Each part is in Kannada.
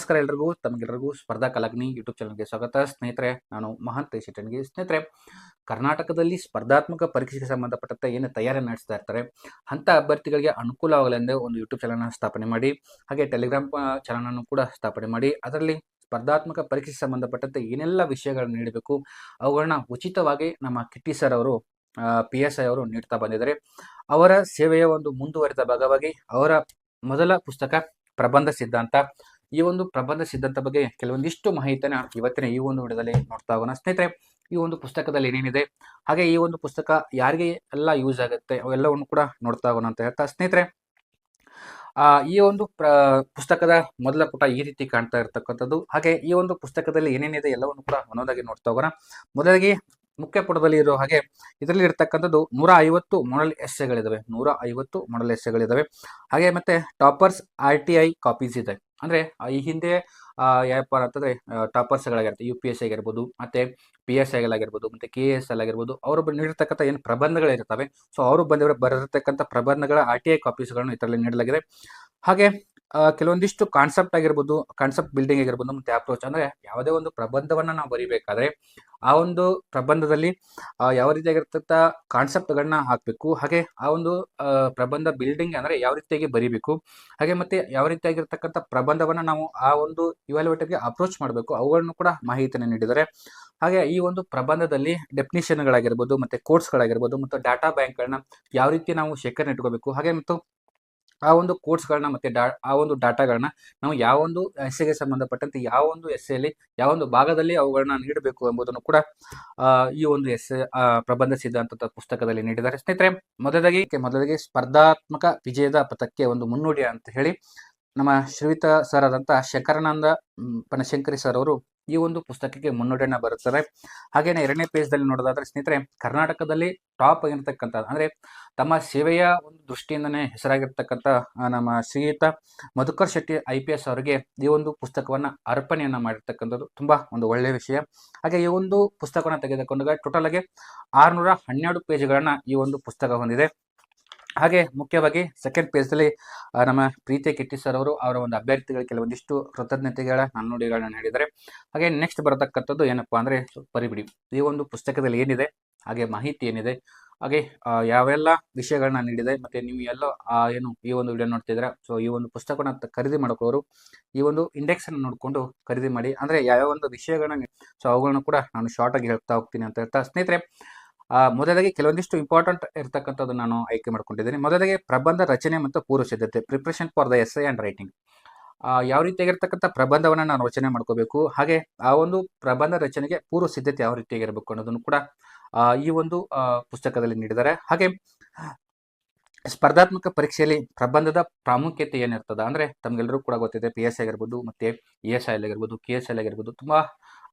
ನಮಸ್ಕಾರ ಎಲ್ರಿಗೂ, ತಮಗೆಲ್ಲರಿಗೂ ಸ್ಪರ್ಧಾ ಕಲಾಗ್ನಿ ಯೂಟ್ಯೂಬ್ ಚಾನಲ್ಗೆ ಸ್ವಾಗತ. ಸ್ನೇಹಿತರೆ, ನಾನು ಮಹಾಂತ್ ಶೆಟ್ಟಣಿಗೆ. ಸ್ನೇಹಿತರೆ, ಕರ್ನಾಟಕದಲ್ಲಿ ಸ್ಪರ್ಧಾತ್ಮಕ ಪರೀಕ್ಷೆಗೆ ಸಂಬಂಧಪಟ್ಟಂತೆ ಏನು ತಯಾರಿ ನಡೆಸ್ತಾ ಇರ್ತಾರೆ ಅಂಥ ಅಭ್ಯರ್ಥಿಗಳಿಗೆ ಅನುಕೂಲವಾಗಲೆಂದೇ ಒಂದು ಯೂಟ್ಯೂಬ್ ಚಾನಲ್ನ ಸ್ಥಾಪನೆ ಮಾಡಿ, ಹಾಗೆ ಟೆಲಿಗ್ರಾಮ್ ಚಾನಲನ್ನು ಕೂಡ ಸ್ಥಾಪನೆ ಮಾಡಿ, ಅದರಲ್ಲಿ ಸ್ಪರ್ಧಾತ್ಮಕ ಪರೀಕ್ಷೆಗೆ ಸಂಬಂಧಪಟ್ಟಂತೆ ಏನೆಲ್ಲ ವಿಷಯಗಳನ್ನು ನೀಡಬೇಕು ಅವುಗಳನ್ನ ಉಚಿತವಾಗಿ ನಮ್ಮ ಕಿಟ್ಟಿ ಸರ್ ಅವರು PSI ಅವರು ನೀಡ್ತಾ ಬಂದಿದ್ದಾರೆ. ಅವರ ಸೇವೆಯ ಒಂದು ಮುಂದುವರಿದ ಭಾಗವಾಗಿ ಅವರ ಮೊದಲ ಪುಸ್ತಕ ಪ್ರಬಂಧ ಸಿದ್ಧಾಂತ. ಈ ಒಂದು ಪ್ರಬಂಧ ಸಿದ್ಧಾಂತ ಬಗ್ಗೆ ಕೆಲವೊಂದಿಷ್ಟು ಮಾಹಿತಿನ ಇವತ್ತಿನ ಈ ಒಂದು ವಿಡಿಯೋದಲ್ಲಿ ನೋಡ್ತಾ ಹೋಗೋಣ. ಸ್ನೇಹಿತರೆ, ಈ ಒಂದು ಪುಸ್ತಕದಲ್ಲಿ ಏನೇನಿದೆ, ಹಾಗೆ ಈ ಒಂದು ಪುಸ್ತಕ ಯಾರಿಗೆ ಎಲ್ಲ ಯೂಸ್ ಆಗುತ್ತೆ ಅವೆಲ್ಲವನ್ನು ಕೂಡ ನೋಡ್ತಾ ಹೋಗೋಣ ಅಂತ ಹೇಳ್ತಾ, ಸ್ನೇಹಿತರೆ, ಈ ಒಂದು ಪುಸ್ತಕದ ಮೊದಲ ಪುಟ ಈ ರೀತಿ ಕಾಣ್ತಾ ಇರ್ತಕ್ಕಂಥದ್ದು. ಹಾಗೆ ಈ ಒಂದು ಪುಸ್ತಕದಲ್ಲಿ ಏನೇನಿದೆ ಎಲ್ಲವನ್ನು ಕೂಡ ಒಂದೊಂದಾಗಿ ನೋಡ್ತಾ ಹೋಗೋಣ. ಮೊದಲಾಗಿ ಮುಖ್ಯ ಪುಟದಲ್ಲಿ ಇರೋ ಹಾಗೆ ಇದರಲ್ಲಿ ಇರ್ತಕ್ಕಂಥದ್ದು 150 ಮಾಡಲ್ ಎಸ್ಸೆಗಳಿದಾವೆ. 150 ಮಾಡಲ್ ಎಸ್ಸೆಗಳಿದಾವೆ. ಹಾಗೆ ಮತ್ತೆ ಟಾಪರ್ಸ್ RTI ಕಾಪೀಸ್ ಇದೆ. ಅಂದ್ರೆ ಈ ಹಿಂದೆ ಯಾವಪ್ಪ ಅಂತಂದ್ರೆ ಟಾಪರ್ಸ್ಗಳಾಗಿರುತ್ತೆ, UPSC ಆಗಿರ್ಬೋದು, ಮತ್ತೆ PSI ಆಗಿರ್ಬೋದು, ಮತ್ತೆ KS ಆಗಿರ್ಬೋದು, ಅವರು ನೀಡಿರ್ತಕ್ಕಂಥ ಏನು ಪ್ರಬಂಧಗಳಿರ್ತವೆ, ಸೊ ಅವರು ಬರೆದಿರ್ತಕ್ಕಂಥ ಪ್ರಬಂಧಗಳ RTI ಕಾಪೀಸ್ಗಳನ್ನು ಇದರಲ್ಲಿ ನೀಡಲಾಗಿದೆ. ಹಾಗೆ ಕೆಲವೊಂದಿಷ್ಟು ಕಾನ್ಸೆಪ್ಟ್ ಆಗಿರ್ಬೋದು, ಕಾನ್ಸೆಪ್ಟ್ ಬಿಲ್ಡಿಂಗ್ ಆಗಿರ್ಬೋದು, ಮತ್ತೆ ಅಪ್ರೋಚ್, ಅಂದ್ರೆ ಯಾವುದೇ ಒಂದು ಪ್ರಬಂಧವನ್ನ ನಾವು ಬರಿಬೇಕಾದ್ರೆ ಆ ಒಂದು ಪ್ರಬಂಧದಲ್ಲಿ ಯಾವ ರೀತಿಯಾಗಿರ್ತಕ್ಕ ಕಾನ್ಸೆಪ್ಟ್ಗಳನ್ನ ಹಾಕಬೇಕು, ಹಾಗೆ ಆ ಒಂದು ಪ್ರಬಂಧ ಬಿಲ್ಡಿಂಗ್ ಅಂದ್ರೆ ಯಾವ ರೀತಿಯಾಗಿ ಬರಿಬೇಕು, ಹಾಗೆ ಮತ್ತೆ ಯಾವ ರೀತಿಯಾಗಿರ್ತಕ್ಕಂಥ ಪ್ರಬಂಧವನ್ನ ನಾವು ಆ ಒಂದು ಇವ್ಯಾಲ್ಯೂಯೇಟರ್ಗೆ ಅಪ್ರೋಚ್ ಮಾಡಬೇಕು, ಅವುಗಳನ್ನು ಕೂಡ ಮಾಹಿತಿಯನ್ನು ನೀಡಿದ್ದಾರೆ. ಹಾಗೆ ಈ ಒಂದು ಪ್ರಬಂಧದಲ್ಲಿ ಡೆಫಿನಿಷನ್ಗಳಾಗಿರ್ಬೋದು, ಮತ್ತೆ ಕೋರ್ಸ್ಗಳಾಗಿರ್ಬೋದು, ಮತ್ತು ಡಾಟಾ ಬ್ಯಾಂಕ್ಗಳನ್ನ ಯಾವ ರೀತಿ ನಾವು ಶೇಖರಣೆ ಇಟ್ಕೋಬೇಕು, ಹಾಗೆ ಮತ್ತು ಆ ಒಂದು ಕೋರ್ಸ್ಗಳನ್ನ ಮತ್ತೆ ಆ ಒಂದು ಡಾಟಾಗಳನ್ನ ನಾವು ಯಾವ ಒಂದು ಎಸ್ಸೆಗೆ ಸಂಬಂಧಪಟ್ಟಂತೆ ಯಾವ ಒಂದು ಎಸ್ಸೆಯಲ್ಲಿ ಯಾವ ಒಂದು ಭಾಗದಲ್ಲಿ ಅವುಗಳನ್ನ ನೀಡಬೇಕು ಎಂಬುದನ್ನು ಕೂಡ ಈ ಒಂದು ಪ್ರಬಂಧ ಸಿದ್ಧಾಂತದ ಪುಸ್ತಕದಲ್ಲಿ ನೀಡಿದ್ದಾರೆ. ಸ್ನೇಹಿತರೆ, ಮೊದಲಾಗಿ ಸ್ಪರ್ಧಾತ್ಮಕ ವಿಜಯದ ಪಥಕ್ಕೆ ಒಂದು ಮುನ್ನುಡಿ ಅಂತ ಹೇಳಿ ನಮ್ಮ ಶ್ರೀಯುತ ಸರ್ ಆದಂತ ಶಂಕರಾನಂದ ಪನಶಂಕರಿ ಸರ್ ಅವರು ಈ ಒಂದು ಪುಸ್ತಕಕ್ಕೆ ಮುನ್ನುಡಿಯನ್ನ ಬರುತ್ತಾರೆ. ಹಾಗೇನೆ ಎರಡನೇ ಪೇಜ್ದಲ್ಲಿ ನೋಡೋದಾದ್ರೆ ಸ್ನೇಹಿತರೆ, ಕರ್ನಾಟಕದಲ್ಲಿ ಟಾಪ್ ಆಗಿರ್ತಕ್ಕಂಥ ಅಂದ್ರೆ ತಮ್ಮ ಸೇವೆಯ ಒಂದು ದೃಷ್ಟಿಯಿಂದನೇ ಹೆಸರಾಗಿರ್ತಕ್ಕಂಥ ನಮ್ಮ ಶ್ರೀಯುತ ಮಧುಕರ್ ಶೆಟ್ಟಿ IPS ಅವರಿಗೆ ಈ ಒಂದು ಪುಸ್ತಕವನ್ನ ಅರ್ಪಣೆಯನ್ನ ಮಾಡಿರ್ತಕ್ಕಂಥದ್ದು ತುಂಬಾ ಒಂದು ಒಳ್ಳೆಯ ವಿಷಯ. ಹಾಗೆ ಈ ಒಂದು ಪುಸ್ತಕವನ್ನ ತೆಗೆದುಕೊಂಡಾಗ ಟೋಟಲ್ ಆಗಿ 612 ಪೇಜ್ಗಳನ್ನ ಈ ಒಂದು ಪುಸ್ತಕ ಹೊಂದಿದೆ. ಹಾಗೆ ಮುಖ್ಯವಾಗಿ ಸೆಕೆಂಡ್ ಪೇಜ್ದಲ್ಲಿ ನಮ್ಮ ಪ್ರೀತಿಯ ಕಿಟ್ಟಿ ಸರ್ ಅವರು ಅವರ ಒಂದು ಅಭ್ಯರ್ಥಿಗಳಿಗೆ ಕೆಲವೊಂದಿಷ್ಟು ಕೃತಜ್ಞತೆಗಳ ನಾಣ್ಣುಡಿಗಳನ್ನ ನೀಡಿದ್ದಾರೆ. ಹಾಗೆ ನೆಕ್ಸ್ಟ್ ಬರತಕ್ಕಂಥದ್ದು ಏನಪ್ಪಾ ಅಂದ್ರೆ ಪರಿಬಿಡಿ. ಈ ಒಂದು ಪುಸ್ತಕದಲ್ಲಿ ಏನಿದೆ, ಹಾಗೆ ಮಾಹಿತಿ ಏನಿದೆ, ಹಾಗೆ ಯಾವೆಲ್ಲ ವಿಷಯಗಳನ್ನ ನೀಡಿದೆ, ಮತ್ತೆ ನೀವು ಎಲ್ಲ ಏನು ಈ ಒಂದು ವಿಡಿಯೋ ನೋಡ್ತಿದ್ರೆ, ಸೊ ಈ ಒಂದು ಪುಸ್ತಕವನ್ನ ಖರೀದಿ ಮಾಡ್ಕೊಳ್ಳೋರು ಈ ಒಂದು ಇಂಡೆಕ್ಸ್ ಅನ್ನು ನೋಡಿಕೊಂಡು ಖರೀದಿ ಮಾಡಿ. ಅಂದ್ರೆ ಯಾವ ಒಂದು ವಿಷಯಗಳನ್ನ ಸೊ ಅವುಗಳನ್ನ ಕೂಡ ನಾನು ಶಾರ್ಟ್ ಆಗಿ ಹೇಳ್ತಾ ಹೋಗ್ತೀನಿ ಅಂತ ಹೇಳ್ತಾ, ಸ್ನೇಹಿತರೆ, ಮೊದಲಾಗಿ ಕೆಲವೊಂದಿಷ್ಟು ಇಂಪಾರ್ಟೆಂಟ್ ಇರತಕ್ಕಂಥದ್ದು ನಾನು ಆಯ್ಕೆ ಮಾಡ್ಕೊಂಡಿದ್ದೀನಿ. ಮೊದಲಾಗಿ ಪ್ರಬಂಧ ರಚನೆ ಮತ್ತು ಪೂರ್ವ ಸಿದ್ಧತೆ, preparation for the essay and writing. ಯಾವ ರೀತಿಯಾಗಿರ್ತಕ್ಕಂಥ ಪ್ರಬಂಧವನ್ನ ನಾನು ರಚನೆ ಮಾಡ್ಕೋಬೇಕು, ಹಾಗೆ ಆ ಒಂದು ಪ್ರಬಂಧ ರಚನೆಗೆ ಪೂರ್ವ ಸಿದ್ಧತೆ ಯಾವ ರೀತಿಯಾಗಿರ್ಬೇಕು ಅನ್ನೋದನ್ನು ಕೂಡ ಈ ಒಂದು ಪುಸ್ತಕದಲ್ಲಿ ನೀಡಿದ್ದಾರೆ. ಹಾಗೆ ಸ್ಪರ್ಧಾತ್ಮಕ ಪರೀಕ್ಷೆಯಲ್ಲಿ ಪ್ರಬಂಧದ ಪ್ರಾಮುಖ್ಯತೆ ಏನಿರ್ತದ ಅಂದ್ರೆ ತಮ್ಗೆಲ್ಲರೂ ಕೂಡ ಗೊತ್ತಿದೆ, PSI ಆಗಿರ್ಬೋದು, ಮತ್ತೆ ESI ಆಗಿರ್ಬೋದು, KSI ಆಗಿರ್ಬೋದು, ತುಂಬಾ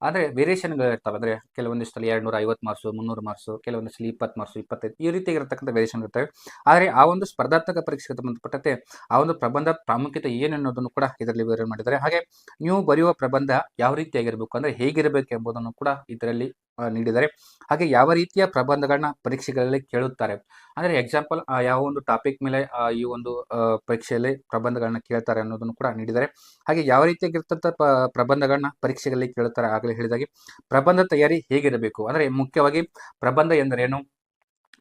ಅಂದ್ರೆ ವೇರಿಯೇಷನ್ಗಳು ಇರ್ತವೆ. ಅಂದ್ರೆ ಕೆಲವೊಂದಿಷ್ಟಲ್ಲಿ 250 ಮಾರ್ಕ್ಸ್, 300 ಮಾರ್ಕ್ಸ್, ಕೆಲವೊಂದಿಷ್ಟಲ್ಲಿ 20 ಮಾರ್ಕ್ಸ್, 25 ಈ ರೀತಿ ಇರತಕ್ಕಂಥ ವೇರಿಯೇಷನ್ ಇರ್ತವೆ. ಆದರೆ ಆ ಒಂದು ಸ್ಪರ್ಧಾತ್ಮಕ ಪರೀಕ್ಷೆಗೆ ಸಂಬಂಧಪಟ್ಟಂತೆ ಆ ಒಂದು ಪ್ರಬಂಧ ಪ್ರಾಮುಖ್ಯತೆ ಏನು ಅನ್ನೋದನ್ನು ಕೂಡ ಇದರಲ್ಲಿ ವಿವರಣೆ ಮಾಡಿದ್ದಾರೆ. ಹಾಗೆ ನೀವು ಬರೆಯುವ ಪ್ರಬಂಧ ಯಾವ ರೀತಿಯಾಗಿರ್ಬೇಕು, ಅಂದ್ರೆ ಹೇಗಿರಬೇಕು ಎಂಬುದನ್ನು ಕೂಡ ಇದರಲ್ಲಿ ನೀಡಿದ್ದಾರೆ. ಹಾಗೆ ಯಾವ ರೀತಿಯ ಪ್ರಬಂಧಗಳನ್ನ ಪರೀಕ್ಷೆಗಳಲ್ಲಿ ಕೇಳುತ್ತಾರೆ, ಅಂದ್ರೆ ಎಕ್ಸಾಂಪಲ್ ಯಾವ ಒಂದು ಟಾಪಿಕ್ ಮೇಲೆ ಈ ಒಂದು ಪರೀಕ್ಷೆಯಲ್ಲಿ ಪ್ರಬಂಧಗಳನ್ನ ಕೇಳ್ತಾರೆ ಅನ್ನೋದನ್ನು ಕೂಡ ನೀಡಿದ್ದಾರೆ. ಹಾಗೆ ಯಾವ ರೀತಿಯಾಗಿರ್ತಂಥ ಪ್ರಬಂಧಗಳನ್ನ ಪರೀಕ್ಷೆಗಳಲ್ಲಿ ಕೇಳುತ್ತಾರೆ ಆಗಲೇ ಹೇಳಿದಾಗೆ, ಪ್ರಬಂಧ ತಯಾರಿ ಹೇಗಿರಬೇಕು, ಅಂದ್ರೆ ಮುಖ್ಯವಾಗಿ ಪ್ರಬಂಧ ಎಂದರೇನು,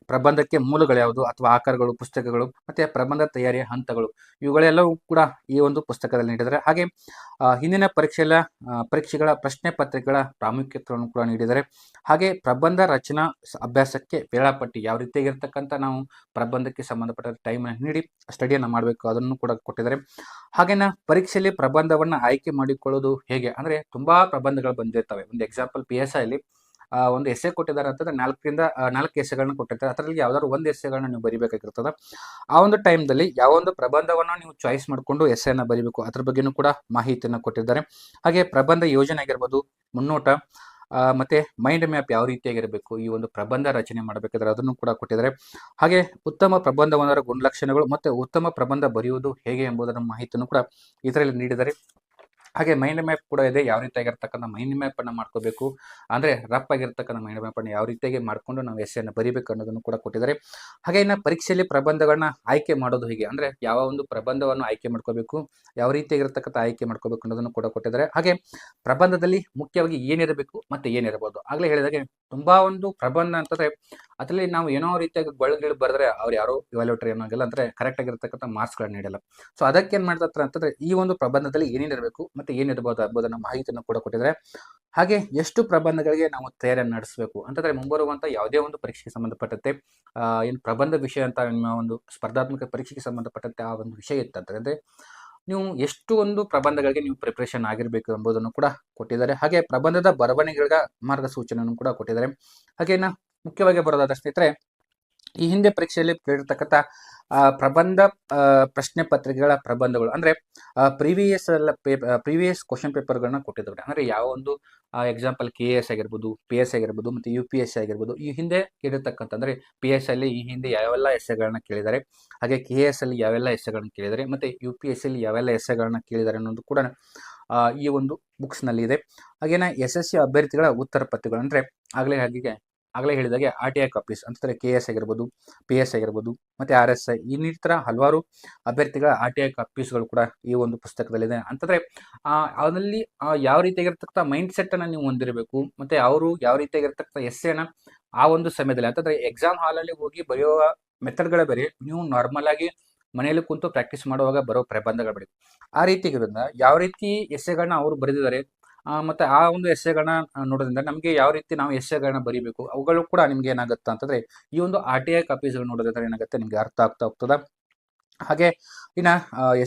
ಪ್ರಬಂಧಕ್ಕೆ ಮೂಲಗಳು ಯಾವುದು ಅಥವಾ ಆಕಾರಗಳು, ಪುಸ್ತಕಗಳು, ಮತ್ತೆ ಪ್ರಬಂಧ ತಯಾರಿಯ ಹಂತಗಳು, ಇವುಗಳೆಲ್ಲವೂ ಕೂಡ ಈ ಒಂದು ಪುಸ್ತಕದಲ್ಲಿ ನೀಡಿದ್ದಾರೆ. ಹಾಗೆ ಹಿಂದಿನ ಪರೀಕ್ಷೆಗಳ ಪ್ರಶ್ನೆ ಪತ್ರಿಕೆಗಳ ಪ್ರಾಮುಖ್ಯತೆಯನ್ನು ಕೂಡ ನೀಡಿದ್ದಾರೆ. ಹಾಗೆ ಪ್ರಬಂಧ ರಚನಾ ಅಭ್ಯಾಸಕ್ಕೆ ವೇಳಾಪಟ್ಟಿ, ಯಾವ ರೀತಿಯಾಗಿರ್ತಕ್ಕಂಥ ನಾವು ಪ್ರಬಂಧಕ್ಕೆ ಸಂಬಂಧಪಟ್ಟ ಟೈಮ್ ನೀಡಿ ಸ್ಟಡಿಯನ್ನು ಮಾಡಬೇಕು ಅದನ್ನು ಕೂಡ ಕೊಟ್ಟಿದ್ದಾರೆ. ಹಾಗೇನ ಪರೀಕ್ಷೆಯಲ್ಲಿ ಪ್ರಬಂಧವನ್ನ ಆಯ್ಕೆ ಮಾಡಿಕೊಳ್ಳೋದು ಹೇಗೆ, ಅಂದ್ರೆ ತುಂಬಾ ಪ್ರಬಂಧಗಳು ಬಂದಿರ್ತವೆ. ಒಂದು ಎಕ್ಸಾಂಪಲ್ PSI ಒಂದು ಎಸ್ಸೆ ಕೊಟ್ಟಿದ್ದಾರೆ ಅಂತಂದ್ರೆ 4 ಎಸ್ಸೆಗಳನ್ನ ಕೊಟ್ಟಿರ್ತಾರೆ. ಅದರಲ್ಲಿ ಯಾವ್ದಾದ್ರು ಒಂದು ಎಸ್ಸೆಗಳನ್ನ ನೀವು ಬರಿಬೇಕಾಗಿರ್ತದ. ಆ ಒಂದು ಟೈಮ್ದಲ್ಲಿ ಯಾವ ಒಂದು ಪ್ರಬಂಧವನ್ನ ನೀವು ಚಾಯ್ಸ್ ಮಾಡಿಕೊಂಡು ಎಸ್ಸೆಯನ್ನ ಬರಿಬೇಕು ಅದ್ರ ಬಗ್ಗೆನೂ ಕೂಡ ಮಾಹಿತಿಯನ್ನು ಕೊಟ್ಟಿದ್ದಾರೆ. ಹಾಗೆ ಪ್ರಬಂಧ ಯೋಜನೆ ಆಗಿರ್ಬೋದು, ಮುನ್ನೋಟ, ಮತ್ತೆ ಮೈಂಡ್ ಮ್ಯಾಪ್ ಯಾವ ರೀತಿಯಾಗಿರಬೇಕು, ಈ ಒಂದು ಪ್ರಬಂಧ ರಚನೆ ಮಾಡಬೇಕಾದ್ರೆ ಅದನ್ನು ಕೂಡ ಕೊಟ್ಟಿದ್ದಾರೆ. ಹಾಗೆ ಉತ್ತಮ ಪ್ರಬಂಧವೊಂದರ ಗುಣಲಕ್ಷಣಗಳು ಮತ್ತೆ ಉತ್ತಮ ಪ್ರಬಂಧ ಬರೆಯುವುದು ಹೇಗೆ ಎಂಬುದರ ಮಾಹಿತಿಯನ್ನು ಕೂಡ ಇದರಲ್ಲಿ ನೀಡಿದ್ದಾರೆ. ಹಾಗೆ ಮೈಂಡ್ ಮ್ಯಾಪ್ ಕೂಡ ಇದೆ. ಯಾವ ರೀತಿಯಾಗಿರ್ತಕ್ಕಂಥ ಮೈಂಡ್ ಮ್ಯಾಪನ್ನು ಮಾಡ್ಕೋಬೇಕು, ಅಂದರೆ ರಫ್ ಆಗಿರ್ತಕ್ಕಂಥ ಮೈಂಡ್ ಮ್ಯಾಪನ್ನು ಯಾವ ರೀತಿಯಾಗಿ ಮಾಡಿಕೊಂಡು ನಾವು ಎಸ್ಸೆಯನ್ನು ಬರೀಬೇಕು ಅನ್ನೋದನ್ನು ಕೂಡ ಕೊಟ್ಟಿದ್ದಾರೆ. ಹಾಗೆ ಇನ್ನು ಪರೀಕ್ಷೆಯಲ್ಲಿ ಪ್ರಬಂಧಗಳನ್ನ ಆಯ್ಕೆ ಮಾಡೋದು ಹೇಗೆ, ಅಂದರೆ ಯಾವ ಒಂದು ಪ್ರಬಂಧವನ್ನು ಆಯ್ಕೆ ಮಾಡ್ಕೋಬೇಕು, ಯಾವ ರೀತಿಯಾಗಿರ್ತಕ್ಕಂಥ ಆಯ್ಕೆ ಮಾಡ್ಕೋಬೇಕು ಅನ್ನೋದನ್ನು ಕೂಡ ಕೊಟ್ಟಿದ್ದಾರೆ. ಹಾಗೆ ಪ್ರಬಂಧದಲ್ಲಿ ಮುಖ್ಯವಾಗಿ ಏನಿರಬೇಕು ಮತ್ತು ಏನಿರಬಹುದು. ಆಗಲೇ ಹೇಳಿದಾಗೆ ತುಂಬ ಒಂದು ಪ್ರಬಂಧ ಅಂತಂದರೆ ಅದರಲ್ಲಿ ನಾವು ಏನೋ ರೀತಿಯಾಗಿ ಗೊಳಗಳು ಬರೆದ್ರೆ ಅವ್ರು ಯಾರೋ ಇವಾಲ್ಯೂಟರ್ ಏನಾಗಿಲ್ಲ, ಅಂದರೆ ಕರೆಕ್ಟ್ ಆಗಿರ್ತಕ್ಕಂಥ ಮಾರ್ಕ್ಸ್ಗಳನ್ನ ನೀಡಲ್ಲ. ಸೊ ಅದಕ್ಕೆ ಏನು ಮಾಡ್ತಾರೆ ಅಂತಂದರೆ ಈ ಒಂದು ಪ್ರಬಂಧದಲ್ಲಿ ಏನೇನಿರಬೇಕು ಮತ್ತು ಏನಿರ್ಬೋದು ಎಂಬುದನ್ನು ಮಾಹಿತಿಯನ್ನು ಕೂಡ ಕೊಟ್ಟಿದ್ದಾರೆ. ಹಾಗೆ ಎಷ್ಟು ಪ್ರಬಂಧಗಳಿಗೆ ನಾವು ತಯಾರಿಯನ್ನು ನಡೆಸಬೇಕು ಅಂತಂದರೆ ಮುಂಬರುವಂಥ ಯಾವುದೇ ಒಂದು ಪರೀಕ್ಷೆಗೆ ಸಂಬಂಧಪಟ್ಟಂತೆ ಏನು ಪ್ರಬಂಧ ವಿಷಯ ಅಂತ ನಿಮ್ಮ ಒಂದು ಸ್ಪರ್ಧಾತ್ಮಕ ಪರೀಕ್ಷೆಗೆ ಸಂಬಂಧಪಟ್ಟಂತೆ ಆ ಒಂದು ವಿಷಯ ಇತ್ತಂತಂದರೆ ನೀವು ಎಷ್ಟು ಒಂದು ಪ್ರಬಂಧಗಳಿಗೆ ನೀವು ಪ್ರಿಪ್ರೇಷನ್ ಆಗಿರಬೇಕು ಎಂಬುದನ್ನು ಕೂಡ ಕೊಟ್ಟಿದ್ದಾರೆ. ಹಾಗೆ ಪ್ರಬಂಧದ ಬರವಣಿಗೆಗಳ ಮಾರ್ಗಸೂಚನೆಯನ್ನು ಕೂಡ ಕೊಟ್ಟಿದ್ದಾರೆ. ಹಾಗೆ ಇನ್ನು ಮುಖ್ಯವಾಗಿ ಬರೋದಾದ ಸ್ನೇಹಿತರೆ, ಈ ಹಿಂದೆ ಪರೀಕ್ಷೆಯಲ್ಲಿ ಕೇಳಿರ್ತಕ್ಕಂಥ ಪ್ರಬಂಧ ಪ್ರಶ್ನೆ ಪತ್ರಿಕೆಗಳ ಪ್ರಬಂಧಗಳು ಅಂದರೆ ಪ್ರೀವಿಯಸ್ ಕ್ವಶನ್ ಪೇಪರ್ಗಳನ್ನ ಕೊಟ್ಟಿದ್ದಾರೆ. ಅಂದರೆ ಯಾವ ಒಂದು ಎಕ್ಸಾಂಪಲ್ KS ಆಗಿರ್ಬೋದು, PS ಆಗಿರ್ಬೋದು ಮತ್ತು UPSC ಆಗಿರ್ಬೋದು, ಈ ಹಿಂದೆ ಕೇಳಿರ್ತಕ್ಕಂಥ ಅಂದರೆ PS ಅಲ್ಲಿ ಈ ಹಿಂದೆ ಯಾವೆಲ್ಲ ಎಸ್ಸೆಗಳನ್ನ ಕೇಳಿದ್ದಾರೆ, ಹಾಗೆ KS ಅಲ್ಲಿ ಯಾವೆಲ್ಲ ಎಸ್ಸೆಗಳನ್ನ ಕೇಳಿದ್ದಾರೆ ಮತ್ತು UPSC ಅಲ್ಲಿ ಯಾವೆಲ್ಲ ಎಸ್ಸೆಗಳನ್ನ ಕೇಳಿದ್ದಾರೆ ಅನ್ನೋದು ಕೂಡ ಈ ಒಂದು ಬುಕ್ಸ್ನಲ್ಲಿ ಇದೆ. ಹಾಗೇನ SSC ಅಭ್ಯರ್ಥಿಗಳ ಉತ್ತರ ಪತ್ರಿಕೆಗಳು ಅಂದರೆ ಆಗಲೇ ಹೇಳಿದಾಗೆ RTI ಕಾಪೀಸ್ ಅಂತಂದರೆ KS ಆಗಿರ್ಬೋದು, PS ಆಗಿರ್ಬೋದು ಮತ್ತು RSI ಇನ್ನಿತರ ಹಲವಾರು ಅಭ್ಯರ್ಥಿಗಳ RTI ಕಾಪೀಸ್ಗಳು ಕೂಡ ಈ ಒಂದು ಪುಸ್ತಕದಲ್ಲಿದೆ. ಅಂತಂದರೆ ಅದರಲ್ಲಿ ಯಾವ ರೀತಿಯಾಗಿರ್ತಕ್ಕಂಥ ಮೈಂಡ್ ಸೆಟ್ಟನ್ನು ನೀವು ಹೊಂದಿರಬೇಕು ಮತ್ತು ಅವರು ಯಾವ ರೀತಿಯಾಗಿರ್ತಕ್ಕಂಥ ಎಸ್ಸೆನ ಆ ಒಂದು ಸಮಯದಲ್ಲಿ ಅಂತಂದರೆ ಎಕ್ಸಾಮ್ ಹಾಲಲ್ಲಿ ಹೋಗಿ ಬರೆಯುವ ಮೆಥಡ್ಗಳೇ ಬೇರೆ, ನೀವು ನಾರ್ಮಲ್ ಆಗಿ ಮನೆಯಲ್ಲಿ ಕುಂತು ಪ್ರಾಕ್ಟೀಸ್ ಮಾಡುವಾಗ ಬರೋ ಪ್ರಬಂಧಗಳು ಬೇರೆ. ಆ ರೀತಿ ಇರೋದ್ರಿಂದ ಯಾವ ರೀತಿ ಎಸ್ಸೆಗಳನ್ನ ಅವರು ಬರೆದಿದ್ದಾರೆ ಮತ್ತು ಆ ಒಂದು ಎಸ್ಸೆಗಳನ್ನ ನೋಡೋದ್ರಿಂದ ನಮಗೆ ಯಾವ ರೀತಿ ನಾವು ಎಸ್ಸೆಗಳನ್ನ ಬರೀಬೇಕು ಅವುಗಳು ಕೂಡ ನಿಮ್ಗೆ ಏನಾಗುತ್ತೆ ಅಂತಂದರೆ ಈ ಒಂದು RTI ಕಾಪೀಸ್ಗಳು ನೋಡೋದ್ರಿಂದ ಏನಾಗುತ್ತೆ ನಿಮಗೆ ಅರ್ಥ ಆಗ್ತಾ ಹೋಗ್ತದೆ. ಹಾಗೆ ಇನ್ನು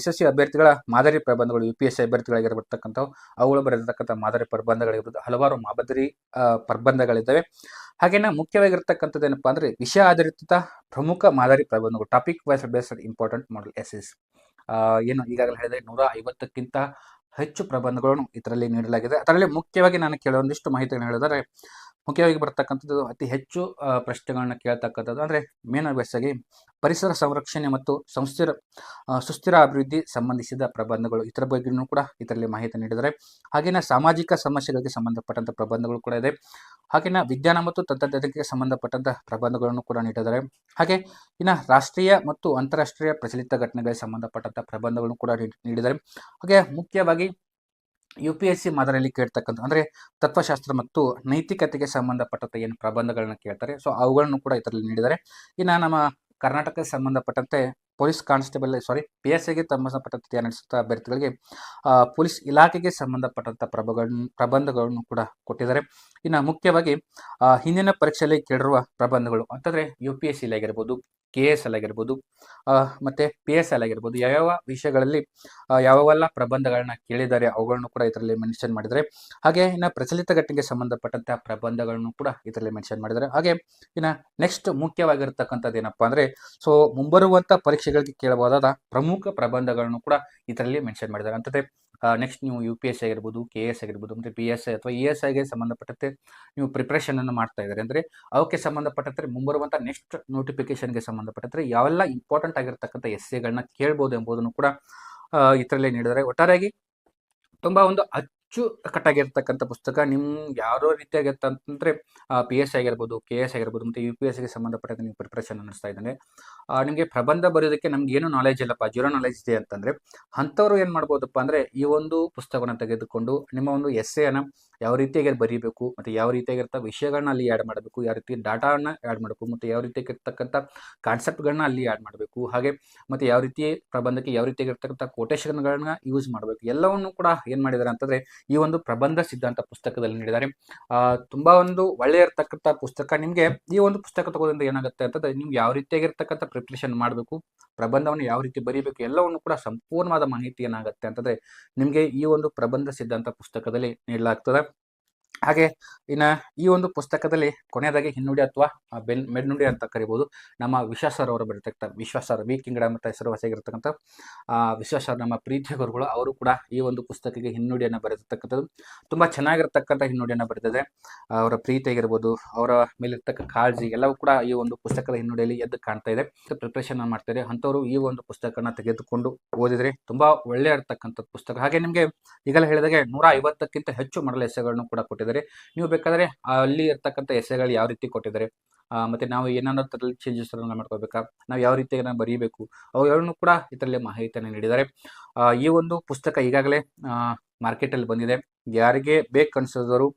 SSC ಅಭ್ಯರ್ಥಿಗಳ ಮಾದರಿ ಪ್ರಬಂಧಗಳು UPSC ಅಭ್ಯರ್ಥಿಗಳಾಗಿರತಕ್ಕಂಥವು ಅವುಗಳು ಬರೆದಿರ್ತಕ್ಕಂಥ ಮಾದರಿ ಪ್ರಬಂಧಗಳಿರ್ಬೋದು, ಹಲವಾರು ಮಾದರಿ ಪ್ರಬಂಧಗಳಿದ್ದಾವೆ. ಹಾಗೇನ ಮುಖ್ಯವಾಗಿರ್ತಕ್ಕಂಥದ್ದು ಏನಪ್ಪ ಅಂದರೆ ವಿಷಯ ಆಧಾರಿತ ಪ್ರಮುಖ ಮಾದರಿ ಪ್ರಬಂಧಗಳು, topic wise based important model essays. ಏನು ಈಗಾಗಲೇ ಹೇಳಿದೆ 150ಕ್ಕಿಂತ ಹೆಚ್ಚು ಪ್ರಬಂಧಗಳನ್ನು ಇದರಲ್ಲಿ ನೀಡಲಾಗಿದೆ. ಅದರಲ್ಲಿ ಮುಖ್ಯವಾಗಿ ನಾನು ಕೆಲವೊಂದಿಷ್ಟು ಮಾಹಿತಿಗಳನ್ನು ಹೇಳಿದರೆ ಮುಖ್ಯವಾಗಿ ಬರ್ತಕ್ಕಂಥದ್ದು ಅತಿ ಹೆಚ್ಚು ಪ್ರಶ್ನೆಗಳನ್ನ ಕೇಳ್ತಕ್ಕಂಥದ್ದು ಅಂದರೆ ಮೇನ್ ಆಗಿ ಪರಿಸರ ಸಂರಕ್ಷಣೆ ಮತ್ತು ಸುಸ್ಥಿರ ಅಭಿವೃದ್ಧಿ ಸಂಬಂಧಿಸಿದ ಪ್ರಬಂಧಗಳು, ಇದರ ಬಗ್ಗೆಯೂ ಕೂಡ ಇದರಲ್ಲಿ ಮಾಹಿತಿ ನೀಡಿದ್ದಾರೆ. ಹಾಗೆಯೇ ಸಾಮಾಜಿಕ ಸಮಸ್ಯೆಗಳಿಗೆ ಸಂಬಂಧಪಟ್ಟಂಥ ಪ್ರಬಂಧಗಳು ಕೂಡ ಇದೆ. ಹಾಗೆಯೇ ವಿಜ್ಞಾನ ಮತ್ತು ತಂತ್ರಜ್ಞಾನಕ್ಕೆ ಸಂಬಂಧಪಟ್ಟಂಥ ಪ್ರಬಂಧಗಳನ್ನು ಕೂಡ ನೀಡಿದ್ದಾರೆ. ಹಾಗೆ ಇನ್ನು ರಾಷ್ಟ್ರೀಯ ಮತ್ತು ಅಂತಾರಾಷ್ಟ್ರೀಯ ಪ್ರಚಲಿತ ಘಟನೆಗಳಿಗೆ ಸಂಬಂಧಪಟ್ಟಂಥ ಪ್ರಬಂಧಗಳನ್ನು ಕೂಡ ನೀಡಿದ್ದಾರೆ. ಹಾಗೆ ಮುಖ್ಯವಾಗಿ UPSC ಮಾದರಿಯಲ್ಲಿ ಕೇಳ್ತಕ್ಕಂಥ ಅಂದರೆ ತತ್ವಶಾಸ್ತ್ರ ಮತ್ತು ನೈತಿಕತೆಗೆ ಸಂಬಂಧಪಟ್ಟಂತೆ ಏನು ಪ್ರಬಂಧಗಳನ್ನ ಕೇಳ್ತಾರೆ, ಸೊ ಅವುಗಳನ್ನು ಕೂಡ ಇದರಲ್ಲಿ ನೀಡಿದ್ದಾರೆ. ಇನ್ನು ನಮ್ಮ ಕರ್ನಾಟಕಕ್ಕೆ ಸಂಬಂಧಪಟ್ಟಂತೆ ಪೊಲೀಸ್ ಕಾನ್ಸ್ಟೇಬಲ್ PSIಗೆ ಸಂಬಂಧಪಟ್ಟಂತೆ ತಯಾರು ನಡೆಸುತ್ತ ಅಭ್ಯರ್ಥಿಗಳಿಗೆ ಪೊಲೀಸ್ ಇಲಾಖೆಗೆ ಸಂಬಂಧಪಟ್ಟಂಥ ಪ್ರಬಂಧಗಳನ್ನು ಕೂಡ ಕೊಟ್ಟಿದ್ದಾರೆ. ಇನ್ನು ಮುಖ್ಯವಾಗಿ ಹಿಂದಿನ ಪರೀಕ್ಷೆಯಲ್ಲಿ ಕೇಳಿರುವ ಪ್ರಬಂಧಗಳು ಅಂತಂದರೆ UPSC ಆಗಿರ್ಬೋದು, KS ಆಗಿರ್ಬೋದು ಮತ್ತು PS ಆಗಿರ್ಬೋದು, ಯಾವ್ಯಾವ ವಿಷಯಗಳಲ್ಲಿ ಯಾವೆಲ್ಲ ಪ್ರಬಂಧಗಳನ್ನ ಕೇಳಿದ್ದಾರೆ ಅವುಗಳನ್ನು ಕೂಡ ಇದರಲ್ಲಿ ಮೆನ್ಷನ್ ಮಾಡಿದ್ದಾರೆ. ಹಾಗೆ ಇನ್ನು ಪ್ರಚಲಿತ ಘಟನೆಗೆ ಸಂಬಂಧಪಟ್ಟಂತಹ ಪ್ರಬಂಧಗಳನ್ನು ಕೂಡ ಇದರಲ್ಲಿ ಮೆನ್ಷನ್ ಮಾಡಿದ್ದಾರೆ. ಹಾಗೆ ಇನ್ನು ನೆಕ್ಸ್ಟ್ ಮುಖ್ಯವಾಗಿರ್ತಕ್ಕಂಥದ್ದು ಏನಪ್ಪ ಅಂದರೆ ಸೊ ಮುಂಬರುವಂಥ ಪರೀಕ್ಷೆಗಳಿಗೆ ಕೇಳಬಹುದಾದ ಪ್ರಮುಖ ಪ್ರಬಂಧಗಳನ್ನು ಕೂಡ ಇದರಲ್ಲಿ ಮೆನ್ಷನ್ ಮಾಡಿದ್ದಾರೆ. ಅಂತಂದರೆ ನೆಕ್ಸ್ಟ್ ನೀವು UPSC ಆಗಿರ್ಬೋದು, KS ಆಗಿರ್ಬೋದು ಮತ್ತು PSI ಅಥವಾ ESIಗೆ ಸಂಬಂಧಪಟ್ಟಂತೆ ನೀವು ಪ್ರಿಪ್ರೇಷನನ್ನು ಮಾಡ್ತಾ ಇದ್ದಾರೆ ಅಂದರೆ ಅವಕ್ಕೆ ಸಂಬಂಧಪಟ್ಟಂತೆ ಮುಂಬರುವಂಥ ನೆಕ್ಸ್ಟ್ ನೋಟಿಫಿಕೇಶನ್ಗೆ ಸಂಬಂಧಪಟ್ಟಂತೆ ಯಾವೆಲ್ಲ ಇಂಪಾರ್ಟೆಂಟ್ ಆಗಿರ್ತಕ್ಕಂಥ ಎಸ್ಸೆಗಳನ್ನ ಕೇಳ್ಬೋದು ಎಂಬುದನ್ನು ಕೂಡ ಇದರಲ್ಲಿ ನೀಡಿದ್ದಾರೆ. ಒಟ್ಟಾರೆಯಾಗಿ ತುಂಬ ಒಂದು ಅಚ್ಚುಕಟ್ಟಾಗಿರ್ತಕ್ಕಂಥ ಪುಸ್ತಕ. ಯಾವ ರೀತಿಯಾಗಿರ್ತಂತಂದರೆ PSI ಆಗಿರ್ಬೋದು, KS ಆಗಿರ್ಬೋದು ಮತ್ತು UPSCಗೆ ಸಂಬಂಧಪಟ್ಟಂತೆ ನೀವು ಪ್ರಿಪ್ರೇಷನ್ ನಡೆಸ್ತಾ ಇದ್ದಾನೆ. ನಿಮಗೆ ಪ್ರಬಂಧ ಬರೆಯೋದಕ್ಕೆ ನಮ್ಗೆ ಏನು ನಾಲೆಜ್ ಇಲ್ಲಪ್ಪ, ಜೀರೋ ನಾಲೆಜ್ ಇದೆ ಅಂತಂದರೆ ಅಂಥವ್ರು ಏನು ಮಾಡ್ಬೋದಪ್ಪ ಅಂದರೆ ಈ ಒಂದು ಪುಸ್ತಕವನ್ನು ತೆಗೆದುಕೊಂಡು ನಿಮ್ಮ ಒಂದು ಎಸ್ಸೆಯನ್ನು ಯಾವ ರೀತಿಯಾಗಿ ಬರೀಬೇಕು ಮತ್ತು ಯಾವ ರೀತಿಯಾಗಿರ್ತ ವಿಷಯಗಳನ್ನ ಅಲ್ಲಿ ಆ್ಯಡ್ ಮಾಡಬೇಕು, ಯಾವ ರೀತಿ ಡಾಟಾವನ್ನು ಆ್ಯಡ್ ಮಾಡಬೇಕು ಮತ್ತು ಯಾವ ರೀತಿಯಾಗಿರ್ತಕ್ಕಂಥ ಕಾನ್ಸೆಪ್ಟ್ಗಳನ್ನ ಅಲ್ಲಿ ಆ್ಯಡ್ ಮಾಡಬೇಕು, ಹಾಗೆ ಮತ್ತು ಯಾವ ರೀತಿ ಪ್ರಬಂಧಕ್ಕೆ ಯಾವ ರೀತಿಯಾಗಿರ್ತಕ್ಕಂಥ ಕೋಟೇಶನ್ಗಳನ್ನ ಯೂಸ್ ಮಾಡಬೇಕು, ಎಲ್ಲವನ್ನು ಕೂಡ ಏನು ಮಾಡಿದ್ದಾರೆ ಅಂತಂದರೆ ಈ ಒಂದು ಪ್ರಬಂಧ ಸಿದ್ಧಾಂತ ಪುಸ್ತಕದಲ್ಲಿ ನೀಡಿದ್ದಾರೆ. ತುಂಬ ಒಂದು ಒಳ್ಳೆಯ ಇರ್ತಕ್ಕಂಥ ಪುಸ್ತಕ. ನಿಮಗೆ ಈ ಒಂದು ಪುಸ್ತಕ ತಗೋದ್ರಿಂದ ಏನಾಗುತ್ತೆ ಅಂತಂದರೆ ನಿಮ್ಗೆ ಯಾವ ರೀತಿಯಾಗಿರ್ತಕ್ಕಂಥ ಪ್ರಿಪ್ರೇಷನ್ ಮಾಡಬೇಕು, ಪ್ರಬಂಧವನ್ನು ಯಾವ ರೀತಿ ಬರೀಬೇಕು ಎಲ್ಲವನ್ನು ಕೂಡ ಸಂಪೂರ್ಣವಾದ ಮಾಹಿತಿ ಏನಾಗುತ್ತೆ ಅಂತಂದರೆ ನಿಮಗೆ ಈ ಒಂದು ಪ್ರಬಂಧ ಸಿದ್ಧಾಂತ ಪುಸ್ತಕದಲ್ಲಿ ನೀಡಲಾಗ್ತದೆ. ಹಾಗೆ ಇನ್ನು ಈ ಒಂದು ಪುಸ್ತಕದಲ್ಲಿ ಕೊನೆಯದಾಗಿ ಹಿನ್ನುಡಿ ಅಥವಾ ಮೆಡ್ನುಡಿ ಅಂತ ಕರಿಬೋದು. ನಮ್ಮ ವಿಶ್ವಾಸ್ ಸರ್ ಅವರು ಬರೀತಕ್ಕಂಥ ವಿಶ್ವಾಸ್ ಸರ್ ವಿ ಕಿಂಗ್ಡಮ್ ಅಂತ ಹೆಸರುವಾಸಿಯಾಗಿರ್ತಕ್ಕಂಥ ವಿಶ್ವಾಸ್ ಸರ್ ನಮ್ಮ ಪ್ರೀತಿಯ ಗುರುಗಳು. ಅವರು ಕೂಡ ಈ ಒಂದು ಪುಸ್ತಕಕ್ಕೆ ಹಿನ್ನುಡಿಯನ್ನು ಬರೆದಿರ್ತಕ್ಕಂಥದ್ದು ತುಂಬ ಚೆನ್ನಾಗಿರ್ತಕ್ಕಂಥ ಹಿನ್ನುಡಿಯನ್ನು ಬರೆದಿದೆ. ಅವರ ಪ್ರೀತಿ ಆಗಿರ್ಬೋದು, ಅವರ ಮೇಲಿರ್ತಕ್ಕ ಕಾಳಜಿ ಎಲ್ಲವೂ ಕೂಡ ಈ ಒಂದು ಪುಸ್ತಕದ ಹಿನ್ನುಡಿಯಲ್ಲಿ ಎದ್ದು ಕಾಣ್ತಾ ಇದೆ. ಪ್ರಿಪ್ರೇಷನ್ ಮಾಡ್ತಾರೆ ಅಂಥವ್ರು ಈ ಒಂದು ಪುಸ್ತಕನ ತೆಗೆದುಕೊಂಡು ಓದಿದರೆ ತುಂಬ ಒಳ್ಳೆಯ ಇರ್ತಕ್ಕಂಥ ಪುಸ್ತಕ. ಹಾಗೆ ನಿಮಗೆ ಈಗಲೇ ಹೇಳಿದಾಗೆ 150ಕ್ಕಿಂತ ಹೆಚ್ಚು ಮಾಡಲ್ ಎಸ್ಸೆಗಳನ್ನು ಕೂಡ ಕೊಟ್ಟಿದ್ದಾರೆ. ನೀವು ಬೇಕಾದರೆ ಅಲ್ಲಿ ಇರ್ತಕ್ಕಂಥ ಎಸ್ಸೆಗಳು ಯಾವ ರೀತಿ ಕೊಟ್ಟಿದ್ದಾರೆ, ಮತ್ತು ನಾವು ಏನಾದರೂ ಚೇಂಜಸ್ ಮಾಡ್ಕೋಬೇಕಾ, ನಾವು ಯಾವ ರೀತಿ ಬರೀಬೇಕು, ಅವುಗಳನ್ನು ಕೂಡ ಇದರಲ್ಲಿ ಮಾಹಿತಿಯನ್ನು ನೀಡಿದ್ದಾರೆ. ಈ ಒಂದು ಪುಸ್ತಕ ಈಗಾಗಲೇ ಮಾರ್ಕೆಟಲ್ಲಿ ಬಂದಿದೆ. ಯಾರಿಗೆ ಬೇಕನ್ಸಿದವರು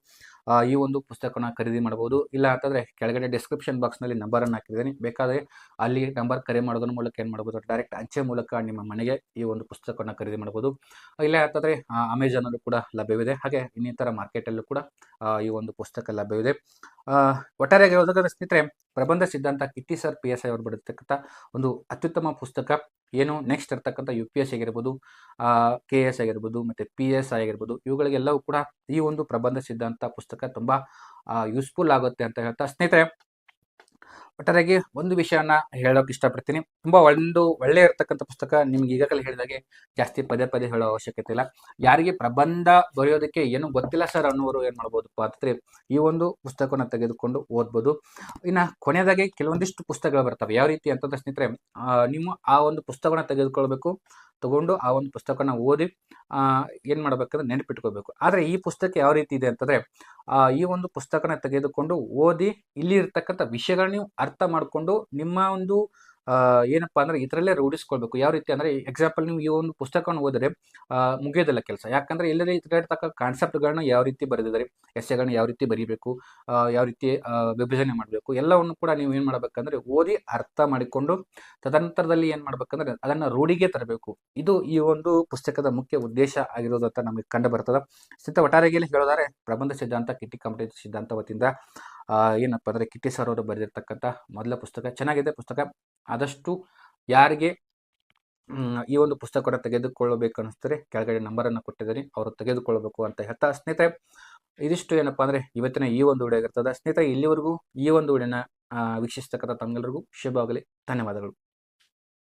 ಈ ಒಂದು ಪುಸ್ತಕನ ಖರೀದಿ ಮಾಡ್ಬೋದು. ಇಲ್ಲ ಅಂತಂದರೆ ಕೆಳಗಡೆ ಡಿಸ್ಕ್ರಿಪ್ಷನ್ ಬಾಕ್ಸ್ನಲ್ಲಿ ನಂಬರನ್ನು ಹಾಕಿದ್ದೀನಿ, ಬೇಕಾದರೆ ಅಲ್ಲಿ ನಂಬರ್ ಕರೆ ಮಾಡೋದ್ರ ಮೂಲಕ ಏನು ಮಾಡ್ಬೋದು, ಡೈರೆಕ್ಟ್ ಅಂಚೆ ಮೂಲಕ ನಿಮ್ಮ ಮನೆಗೆ ಈ ಒಂದು ಪುಸ್ತಕವನ್ನು ಖರೀದಿ ಮಾಡ್ಬೋದು. ಇಲ್ಲ ಅಂತಂದರೆ ಅಮೆಜಾನಲ್ಲೂ ಕೂಡ ಲಭ್ಯವಿದೆ. ಹಾಗೆ ಇನ್ನಿತರ ಮಾರ್ಕೆಟಲ್ಲೂ ಕೂಡ ಈ ಒಂದು ಪುಸ್ತಕ ಲಭ್ಯವಿದೆ. ಒಟ್ಟಾರೆಯಾಗಿ ಹೇಳೋದಾದ್ರೆ ಸ್ನೇಹಿತರೆ, ಪ್ರಬಂಧ ಸಿದ್ಧಾಂತ ಕಿಟ್ಟಿ ಸರ್ PSI ಅವರು ಬರೆದಿರ್ತಕ್ಕಂಥ ಒಂದು ಅತ್ಯುತ್ತಮ ಪುಸ್ತಕ. ಏನು ನೆಕ್ಸ್ಟ್ ಇರ್ತಕ್ಕಂಥ UPSC ಆಗಿರ್ಬೋದು, KS ಆಗಿರ್ಬೋದು, ಮತ್ತು PSI ಆಗಿರ್ಬೋದು, ಇವುಗಳಿಗೆಲ್ಲವೂ ಕೂಡ ಈ ಒಂದು ಪ್ರಬಂಧ ಸಿದ್ಧಾಂತ ಪುಸ್ತಕ ತುಂಬ ಯೂಸ್ಫುಲ್ ಆಗುತ್ತೆ ಅಂತ ಹೇಳ್ತಾ ಸ್ನೇಹಿತರೆ, ಒಟ್ಟಾರೆಯಾಗಿ ಒಂದು ವಿಷಯನ ಹೇಳೋಕೆ ಇಷ್ಟಪಡ್ತೀನಿ. ತುಂಬ ಒಳ್ಳೆಯ ಇರ್ತಕ್ಕಂಥ ಪುಸ್ತಕ. ನಿಮ್ಗೆ ಈಗಾಗಲೇ ಹೇಳಿದಾಗೆ ಜಾಸ್ತಿ ಪದೇ ಪದೇ ಹೇಳೋ ಅವಶ್ಯಕತೆ ಇಲ್ಲ. ಯಾರಿಗೆ ಪ್ರಬಂಧ ಬರೆಯೋದಕ್ಕೆ ಏನು ಗೊತ್ತಿಲ್ಲ ಸರ್ ಅನ್ನೋರು ಏನು ಮಾಡ್ಬೋದಪ್ಪ ಅಂತಂದರೆ ಈ ಒಂದು ಪುಸ್ತಕವನ್ನು ತೆಗೆದುಕೊಂಡು ಓದ್ಬೋದು. ಇನ್ನು ಕೊನೆಯದಾಗಿ ಕೆಲವೊಂದಿಷ್ಟು ಪುಸ್ತಕಗಳು ಬರ್ತವೆ. ಯಾವ ರೀತಿ ಅಂತಂದ್ರೆ ಸ್ನೇಹಿತರೆ, ನೀವು ಆ ಒಂದು ಪುಸ್ತಕವನ್ನು ತಗೊಂಡು ಆ ಒಂದು ಪುಸ್ತಕನ ಓದಿ ಏನು ಮಾಡಬೇಕಂದ್ರೆ ನೆನಪಿಟ್ಕೋಬೇಕು. ಆದರೆ ಈ ಪುಸ್ತಕ ಯಾವ ರೀತಿ ಇದೆ ಅಂತಂದರೆ, ಈ ಒಂದು ಪುಸ್ತಕನ ತೆಗೆದುಕೊಂಡು ಓದಿ ಇಲ್ಲಿ ಇರ್ತಕ್ಕಂಥ ವಿಷಯಗಳನ್ನ ನೀವು ಅರ್ಥ ಮಾಡಿಕೊಂಡು ನಿಮ್ಮ ಒಂದು ಏನಪ್ಪ ಅಂದರೆ ಇದರಲ್ಲೇ ರೂಢಿಸ್ಕೊಳ್ಬೇಕು. ಯಾವ ರೀತಿ ಅಂದರೆ, ಎಕ್ಸಾಂಪಲ್ ನೀವು ಈ ಒಂದು ಪುಸ್ತಕವನ್ನು ಓದಿದ್ರೆ ಮುಗಿಯೋದಿಲ್ಲ ಕೆಲಸ. ಯಾಕಂದರೆ ಎಲ್ಲದೇ ಇರ್ತಕ್ಕಂಥ ಕಾನ್ಸೆಪ್ಟ್ಗಳನ್ನ ಯಾವ ರೀತಿ ಬರೆದಿದ್ದಾರೆ, ಎಸ್ಸೆಗಳನ್ನ ಯಾವ ರೀತಿ ಬರೀಬೇಕು, ಯಾವ ರೀತಿ ವಿಭಜನೆ ಮಾಡಬೇಕು, ಎಲ್ಲವನ್ನು ಕೂಡ ನೀವು ಏನು ಮಾಡಬೇಕಂದ್ರೆ ಓದಿ ಅರ್ಥ ಮಾಡಿಕೊಂಡು ತದನಂತರದಲ್ಲಿ ಏನು ಮಾಡಬೇಕಂದ್ರೆ ಅದನ್ನು ರೂಢಿಗೆ ತರಬೇಕು. ಇದು ಈ ಒಂದು ಪುಸ್ತಕದ ಮುಖ್ಯ ಉದ್ದೇಶ ಆಗಿರೋದು ಅಂತ ನಮಗೆ ಕಂಡು ಬರ್ತದೆ. ಒಟ್ಟಾರೆಯಾಗಿ ಹೇಳೋದಾದ್ರೆ ಪ್ರಬಂಧ ಸಿದ್ಧಾಂತ ಕಿಟ್ಟಿ ಕಾಂಪಿಟೇಟಿವ್ ಸಿದ್ಧಾಂತ ವತಿಯಿಂದ ಏನಪ್ಪ ಅಂದರೆ ಕಿಟ್ಟಿ ಸರ್ ಅವರು ಬರೆದಿರ್ತಕ್ಕಂಥ ಮೊದಲ ಪುಸ್ತಕ ಚೆನ್ನಾಗಿದೆ. ಪುಸ್ತಕ ಆದಷ್ಟು ಯಾರಿಗೆ ಈ ಒಂದು ಪುಸ್ತಕವನ್ನು ತೆಗೆದುಕೊಳ್ಳಬೇಕು ಅನ್ನಿಸ್ತಾರೆ ಕೆಳಗಡೆ ನಂಬರನ್ನು ಕೊಟ್ಟಿದ್ದೀನಿ, ಅವರು ತೆಗೆದುಕೊಳ್ಳಬೇಕು ಅಂತ ಹೇಳ್ತಾ ಸ್ನೇಹಿತರೆ, ಇದಿಷ್ಟು ಏನಪ್ಪ ಅಂದರೆ ಇವತ್ತಿನ ಈ ಒಂದು ವಿಡಿಯೋ ಆಗಿರ್ತದೆ. ಸ್ನೇಹಿತರೆ, ಇಲ್ಲಿವರೆಗೂ ಈ ಒಂದು ವಿಡಿಯೋನ ವೀಕ್ಷಿಸ್ತಕ್ಕಂಥ ತಮ್ಮೆಲ್ಲರಿಗೂ ಶುಭವಾಗಲಿ. ಧನ್ಯವಾದಗಳು.